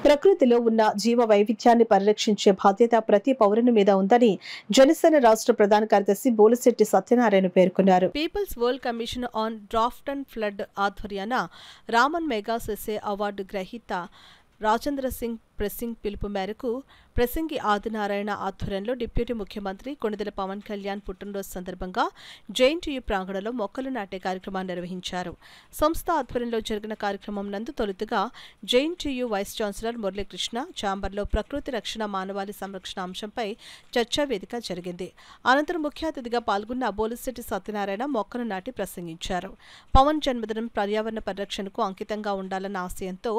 ప్రకృతిలో ఉన్న జీవ వైవిధ్యాన్ని పరిరక్షించే బాధ్యత ప్రతి పౌరుని మీద ఉందని జనసేన రాష్ట్ర ప్రధాన కార్యదర్శి బోలిశెట్టి సత్యనారాయణ పేర్కొన్నారు. People's world commission on drought and flood ఆధ్వర్యాన రామన్ మెగా సెసే అవార్డు గ్రహీత రాజేంద్ర సింగ్ ప్రెసింగ్ పిలుపు మేరకు ప్రసంగి ఆదినారాయణ ఆధ్వర్యంలో డిప్యూటీ ముఖ్యమంత్రి కొణిదెల పవన్ కళ్యాణ్ పుట్టినరోజు సందర్భంగా జేఎన్టీయూ ప్రాంగణంలో మొక్కలు నాటే కార్యక్రమాన్ని నిర్వహించారు. సంస్థ ఆధ్వర్యంలో జరిగిన కార్యక్రమం నందు తొలుతగా జేఎన్టీయూ వైస్ ఛాన్సలర్ మురళీకృష్ణ ఛాంబర్లో ప్రకృతి రక్షణ మానవాళి సంరక్షణ అంశంపై చర్చా వేదిక జరిగింది. అనంతరం ముఖ్య అతిథిగా పాల్గొన్న బోలిశెట్టి సత్యనారాయణ మొక్కలు నాటి ప్రసంగించారు. పవన్ జన్మదినం పర్యావరణ పరిరక్షణకు అంకితంగా ఉండాలన్న ఆశయంతో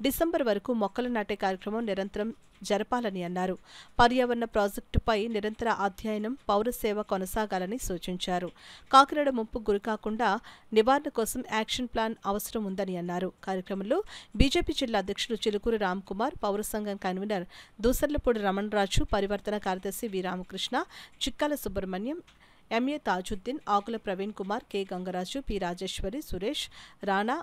డిసెంబర్ వరకు మొక్కలు నాటే కార్యక్రమం నిరంతరం జరపాలని అన్నారు. పర్యావరణ ప్రాజెక్టుపై నిరంతర అధ్యయనం, పౌర సేవ కొనసాగాలని సూచించారు. కాకినాడ ముంపు గురికాకుండా నివారణ కోసం యాక్షన్ ప్లాన్ అవసరం ఉందని అన్నారు. కార్యక్రమంలో బీజేపీ జిల్లా అధ్యక్షుడు చిలుకూరి రామ్కుమార్, పౌర సంఘం కన్వీనర్ దూసర్లపూడి రమణరాజు, పరివర్తన కార్యదర్శి వి రామకృష్ణ, చిక్కాల సుబ్రహ్మణ్యం, ఎంఏ తాజుద్దీన్, ఆకుల ప్రవీణ్ కుమార్, కె గంగరాజు, పి రాజేశ్వరి, సురేష్, రాణా,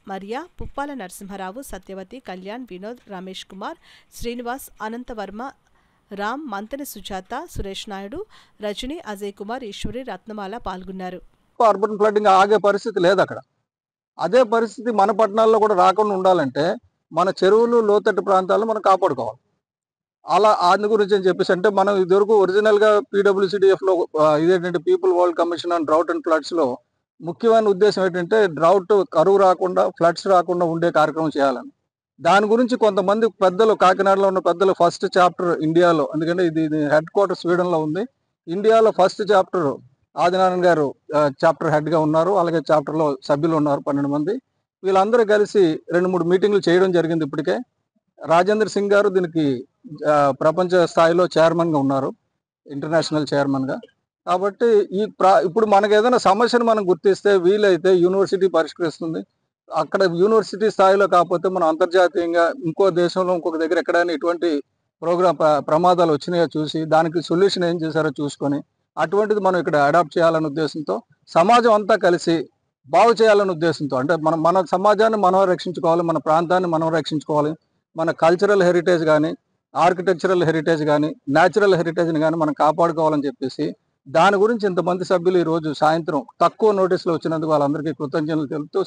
మరియా, పుప్పాల నరసింహరావు, సత్యవతి, కళ్యాణ్, వినోద్, రమేష్ కుమార్, శ్రీనివాస్, అనంతవర్మ, రామ్, మంతని సుజాత, సురేష్ నాయుడు, రజని, అజయ్ కుమార్, ఈశ్వరి, రత్నమాల పాల్గొన్నారు. అర్బన్ ఫ్లడ్డింగ్ ఆగే పరిస్థితి లేదు అక్కడ. అదే పరిస్థితి మన పట్టణాల్లో కూడా రాకుండా ఉండాలంటే మన చెరువులు, లోతట్టు ప్రాంతాలను మనం కాపాడుకోవాలి. అలా అందు గురించి అని చెప్పేసి అంటే మనం ఇదివరకు ఒరిజినల్గా PWCDFలో ఇదేంటంటే people world commission on drought and ఫ్లడ్స్లో ముఖ్యమైన ఉద్దేశం ఏంటంటే డ్రౌట్, కరువు రాకుండా, ఫ్లడ్స్ రాకుండా ఉండే కార్యక్రమం చేయాలని. దాని గురించి కొంతమంది పెద్దలు, కాకినాడలో ఉన్న పెద్దలు ఫస్ట్ చాప్టర్ ఇండియాలో, ఎందుకంటే ఇది హెడ్ క్వార్టర్ స్వీడన్లో ఉంది, ఇండియాలో ఫస్ట్ చాప్టర్ ఆదినారాయణ గారు చాప్టర్ హెడ్గా ఉన్నారు. అలాగే చాప్టర్లో సభ్యులు ఉన్నారు 12 మంది. వీళ్ళందరూ కలిసి 2-3 మీటింగ్లు చేయడం జరిగింది. ఇప్పటికే రాజేంద్ర సింగ్ గారు దీనికి ప్రపంచ స్థాయిలో చైర్మన్గా ఉన్నారు, ఇంటర్నేషనల్ చైర్మన్గా. కాబట్టి ఇప్పుడు మనకు ఏదైనా సమస్యను మనం గుర్తిస్తే వీలైతే యూనివర్సిటీ పరిష్కరిస్తుంది. అక్కడ యూనివర్సిటీ స్థాయిలో కాకపోతే మనం అంతర్జాతీయంగా ఇంకో దేశంలో ఇంకొక దగ్గర ఎక్కడైనా ఇటువంటి ప్రమాదాలు వచ్చినాయో చూసి దానికి సొల్యూషన్ ఏం చేశారో చూసుకొని అటువంటిది మనం ఇక్కడ అడాప్ట్ చేయాలనే ఉద్దేశంతో సమాజం అంతా కలిసి బాగు చేయాలనే ఉద్దేశంతో, అంటే మన సమాజాన్ని మనం రక్షించుకోవాలి, మన ప్రాంతాన్ని మనం రక్షించుకోవాలి, మన కల్చరల్ హెరిటేజ్ కానీ, ఆర్కిటెక్చరల్ హెరిటేజ్ కానీ, న్యాచురల్ హెరిటేజ్ని కానీ మనం కాపాడుకోవాలని చెప్పేసి దాని గురించి ఇంతమంది సభ్యులు ఈరోజు సాయంత్రం తక్కువ నోటీసులు వచ్చినందుకు వాళ్ళందరికీ కృతజ్ఞతలు తెలుపుతూ